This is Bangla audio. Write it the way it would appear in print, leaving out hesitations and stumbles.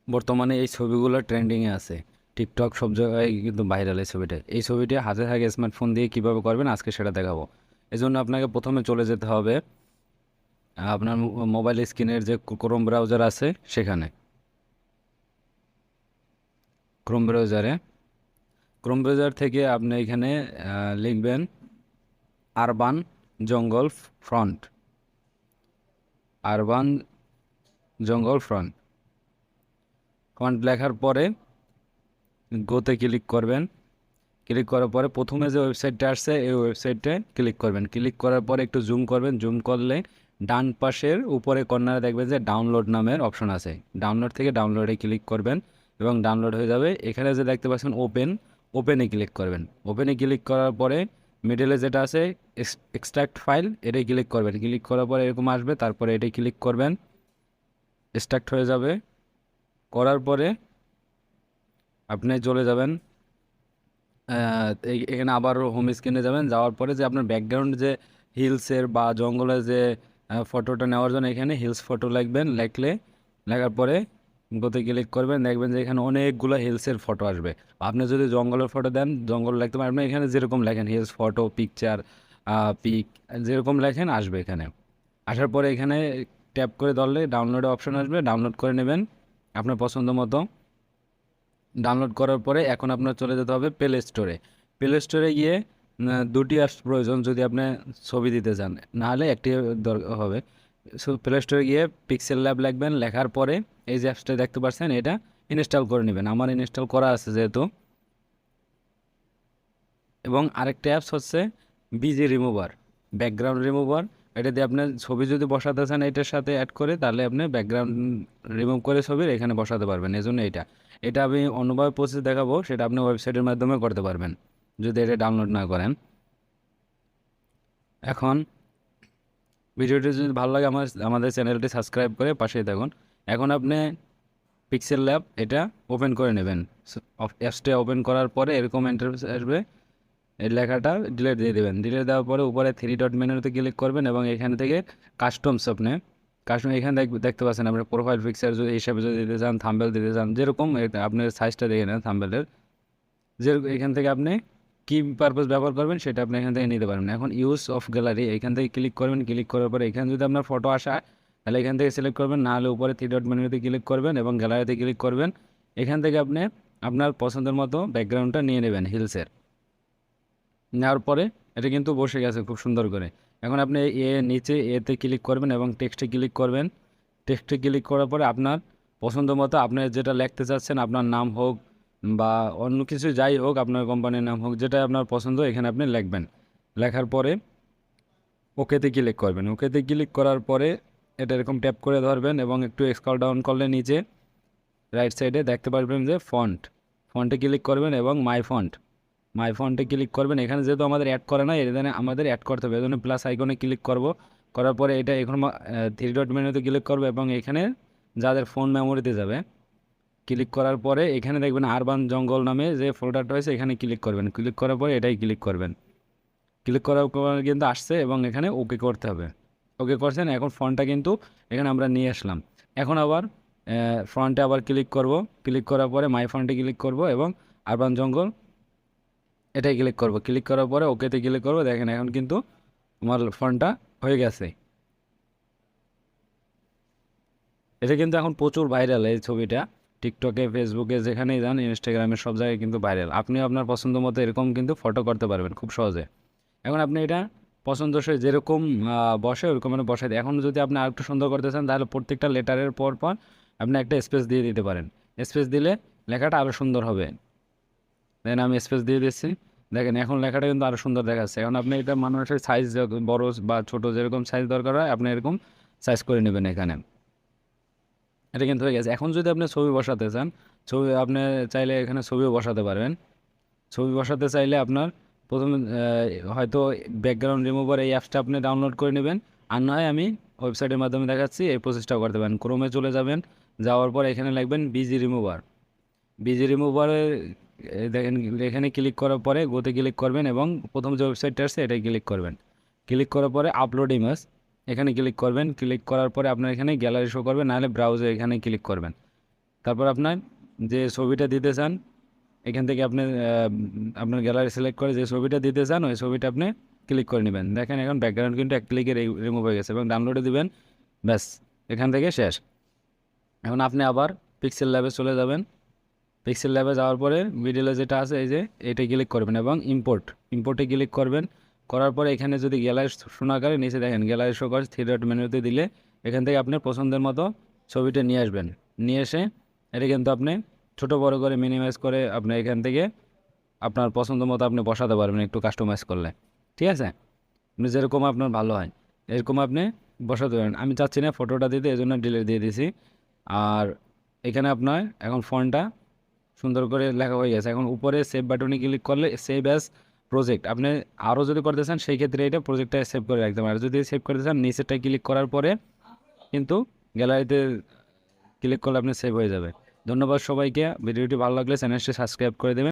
বর্তমানে এই ছবিগুলো ট্রেন্ডিংয়ে আছে, টিকটক সব জায়গায় কিন্তু ভাইরাল এই ছবিটি হাতে থাকে স্মার্টফোন দিয়ে কীভাবে করবেন আজকে সেটা দেখাবো। এই জন্য আপনাকে প্রথমে চলে যেতে হবে আপনার মোবাইল স্ক্রিনের যে ক্রোম ব্রাউজার আছে সেখানে। ক্রোম ব্রাউজার থেকে আপনি এখানে লিখবেন আরবান জঙ্গল ফ্রন্ট। আরবান জঙ্গল ফ্রন্ট লেখার পরে গোতে ক্লিক করবেন। ক্লিক করার পরে প্রথমে যে ওয়েবসাইটটা আসছে এই ওয়েবসাইটে ক্লিক করবেন। ক্লিক করার পরে একটু জুম করবেন। জুম করলে ডান পাশের উপরে কর্নারে দেখবেন যে ডাউনলোড নামের অপশন আছে। ডাউনলোড থেকে ডাউনলোডে ক্লিক করবেন এবং ডাউনলোড হয়ে যাবে। এখানে যে দেখতে পাচ্ছেন ওপেনে ক্লিক করবেন। ওপেনে ক্লিক করার পরে মিডলে যেটা আছে এক্সট্রাক্ট ফাইল, এটাই ক্লিক করবেন। ক্লিক করার পরে এরকম আসবে, তারপরে এটাই ক্লিক করবেন, এক্সট্রাক্ট হয়ে যাবে। করার পরে আপনি চলে যাবেন এখানে আবার হোম স্ক্রিনে যাবেন। যাওয়ার পরে যে আপনার ব্যাকগ্রাউন্ড যে হিলসের বা জঙ্গলের যে ফটোটা নেওয়ার জন্য এখানে হিলস ফটো লিখবেন। লেখার পরে গোতে ক্লিক করবেন, দেখবেন যে এখানে অনেকগুলো হিলসের ফটো আসবে। আপনি যদি জঙ্গলের ফটো দেন জঙ্গল লিখতে পারেন। আপনি এখানে যেরকম লেখেন হিলস ফটো, পিকচার, পিক, যেরকম লেখেন আসবে। এখানে আসার পরে এখানে ট্যাপ করে ধরলে ডাউনলোডের অপশন আসবে, ডাউনলোড করে নেবেন আপনার পছন্দ মতো। ডাউনলোড করার পরে এখন আপনার চলে যেতে হবে প্লে স্টোরে গিয়ে দুটি অ্যাপস প্রয়োজন যদি আপনি ছবি দিতে চান, নাহলে একটি দরকার হবে। সো প্লে স্টোরে গিয়ে পিক্সেল ল্যাব লিখবেন। লেখার পরে এই যে অ্যাপসটা দেখতে পাচ্ছেন এটা ইনস্টল করে নেবেন। আমার ইনস্টল করা আছে যেহেতু। এবং আরেকটা অ্যাপস হচ্ছে বিজি রিমুভার, ব্যাকগ্রাউন্ড রিমুভার। এটা দিয়ে আপনি ছবি যদি বসাতে চান এটার সাথে অ্যাড করে, তাহলে আপনি ব্যাকগ্রাউন্ড রিমুভ করে ছবির এখানে বসাতে পারবেন। এই জন্য এটা আমি অন্যভাবে প্রসেস দেখাবো, সেটা আপনি ওয়েবসাইটের মাধ্যমে করতে পারবেন যদি এটা ডাউনলোড না করেন। এখন ভিডিওটি যদি ভালো লাগে আমাদের চ্যানেলটি সাবস্ক্রাইব করে পাশেই থাকুন। এখন আপনি পিক্সেল ল্যাব এটা ওপেন করে নেবেন। অ্যাপসটা ওপেন করার পরে এরকম ইন্টারফেস আসবে। এই লেখাটা ডিলিট দিয়ে দেবেন। ডিলিট দেওয়ার পরে উপরে 3 ডট মেনুতে ক্লিক করবেন এবং এখান থেকে কাস্টমস এখানে দেখতে পাচ্ছেন আপনার প্রোফাইল পিকচার যদি হিসাবে যদি দিতে চান, থাম্বনেল দিতে চান, যেরকম আপনার সাইজটা দেখে নেন থাম্বনেলের। এখান থেকে আপনি কী পারপাস ব্যবহার করবেন সেটা আপনি এখান থেকে নিতে পারবেন। এখন ইউজ অফ গ্যালারি এখান থেকে ক্লিক করবেন। ক্লিক করার পরে এখানে যদি আপনার ফটো আসা তাহলে এখান থেকে সিলেক্ট করবেন, নাহলে উপরে 3 ডট মেনুতে ক্লিক করবেন এবং গ্যালারিতে ক্লিক করবেন। এখান থেকে আপনি আপনার পছন্দের মতো ব্যাকগ্রাউন্ডটা নিয়ে নেবেন হিলসের। নেওয়ার পরে এটা কিন্তু বসে গেছে খুব সুন্দর করে। এখন আপনি নিচে এতে ক্লিক করবেন এবং টেক্সটে ক্লিক করবেন। টেক্সটে ক্লিক করার পরে আপনার পছন্দ মতো আপনি যেটা লিখতে চাচ্ছেন, আপনার নাম হোক বা অন্য কিছু যাই হোক, আপনার কোম্পানির নাম হোক, যেটা আপনার পছন্দ এখানে আপনি লিখবেন। লেখার পরে ওকেতে ক্লিক করবেন। ওকেতে ক্লিক করার পরে এটা এরকম ট্যাপ করে ধরবেন এবং একটু স্ক্রল ডাউন করলে নিচে রাইট সাইডে দেখতে পারবেন যে ফন্টে ক্লিক করবেন এবং মাই ফন্টে ক্লিক করবেন। এখানে যেহেতু আমাদের অ্যাড করে না, এখানে আমাদের অ্যাড করতে হবে। এই জন্য প্লাস আইকনে ক্লিক করব। করার পরে এটা এখন 3 ডট মেনুতে ক্লিক করবো এবং এখানে যাদের ফোন মেমোরিতে যাবে ক্লিক করার পরে এখানে দেখবেন আরবান জঙ্গল নামে যে ফোল্ডারটা হয়েছে এখানে ক্লিক করবেন। ক্লিক করার পরে এটাই ক্লিক করবেন। ক্লিক করার পরে কিন্তু আসছে এবং এখানে ওকে করতে হবে। ওকে করছেন। এখন ফন্টটা কিন্তু এখানে আমরা নিয়ে আসলাম। এখন আবার ফ্রন্টে আবার ক্লিক করব। ক্লিক করার পরে মাই ফন্টে ক্লিক করব এবং আরবান জঙ্গল এটাই ক্লিক করব। ক্লিক করার পরে ওকেতে ক্লিক করব। দেখেন এখন কিন্তু আমার ফন্টটা হয়ে গেছে। এটা কিন্তু এখন প্রচুর ভাইরাল এই ছবিটা, টিকটকে, ফেসবুকে, যেখানেই যান, ইনস্টাগ্রামে, সব জায়গায় কিন্তু ভাইরাল। আপনিও আপনার পছন্দ মতো এরকম কিন্তু ফটো করতে পারবেন খুব সহজে। এখন আপনি এটা পছন্দসই যেরকম বসে ওরকম মানে বসাই দেয়। এখন যদি আপনি আরেকটু সুন্দর করতে চান তাহলে প্রত্যেকটা লেটারের পর আপনি একটা স্পেস দিয়ে দিতে পারেন। স্পেস দিলে লেখাটা আরও সুন্দর হবে। দেন আমি স্পেস দিয়ে দিচ্ছি। দেখেন এখন লেখাটা কিন্তু আরও সুন্দর দেখাচ্ছে। এখন আপনি এটা মানুষের সাইজ বড় বা ছোট যেরকম সাইজ দরকার হয় আপনি এরকম সাইজ করে নেবেন এখানে। এটা কিন্তু হয়ে গেছে। এখন যদি আপনি ছবি বসাতে চান, আপনি চাইলে এখানে ছবিও বসাতে পারবেন। ছবি বসাতে চাইলে আপনার প্রথমে হয়তো ব্যাকগ্রাউন্ড রিমুভার এই অ্যাপসটা আপনি ডাউনলোড করে নেবেন। আর নয় আমি ওয়েবসাইটের মাধ্যমে দেখাচ্ছি, এই প্রসেসটাও করতে পারেন। ক্রোমে চলে যাবেন, যাওয়ার পর এখানে লিখবেন বিজি রিমুভারে দেখেন এখানে ক্লিক করার পরে গোতে ক্লিক করবেন এবং প্রথম যে ওয়েবসাইটটা আছে এটাই ক্লিক করবেন। ক্লিক করার পরে আপলোড ইমেজ এখানে ক্লিক করবেন। ক্লিক করার পরে আপনার এখানে গ্যালারি শো করবে, নাহলে ব্রাউজে এখানে ক্লিক করবেন। তারপর আপনার যে ছবিটা দিতে চান এখান থেকে আপনি আপনার গ্যালারি সিলেক্ট করে যে ছবিটা দিতে চান ওই ছবিটা আপনি ক্লিক করে নেবেন। দেখেন এখন ব্যাকগ্রাউন্ড কিন্তু এক ক্লিকে রিমুভ হয়ে গেছে এবং ডাউনলোডে দিবেন, ব্যাস এখান থেকে শেষ। এখন আপনি আবার পিক্সেল ল্যাবে চলে যাবেন। পিক্সেল ল্যাবে যাওয়ার পরে মিডিলে যেটা আছে এই যে এইটা ক্লিক করবেন এবং ইম্পোর্টে ক্লিক করবেন। করার পরে এখানে যদি গ্যালারি শো না করে নিচে দেখেন গ্যালারি শো করে 3 ডট মেনুতে দিলে এখান থেকে আপনার পছন্দের মতো ছবিটা নিয়ে আসবেন। নিয়ে এসে এটা কিন্তু আপনি ছোটো বড় করে মিনিমাইজ করে আপনি এখান থেকে আপনার পছন্দ মতো আপনি বসাতে পারবেন একটু কাস্টমাইজ করলে, ঠিক আছে? আপনি যেরকম আপনার ভালো হয় এরকম আপনি বসাতে পারেন। আমি চাচ্ছি না ফটোটা দিতে, এই জন্য ডিলিট দিয়ে দিছি। আর এখানে আপনার এখন ফন্টটা সুন্দর করে লেখা হয়ে গেছে। এখন উপরে সেভ বাটনে ক্লিক করলে সেভ অ্যাজ প্রজেক্ট, আপনি আরও যদি করতে চান সেই ক্ষেত্রে এটা প্রজেক্টটা সেভ করে রাখতে পারেন। আর যদি সেভ করতে চান নিচেরটা ক্লিক করার পরে কিন্তু গ্যালারিতে ক্লিক করলে আপনি সেভ হয়ে যাবে। ধন্যবাদ সবাইকে। ভিডিওটি ভালো লাগলে চ্যানেলটি সাবস্ক্রাইব করে দেবেন।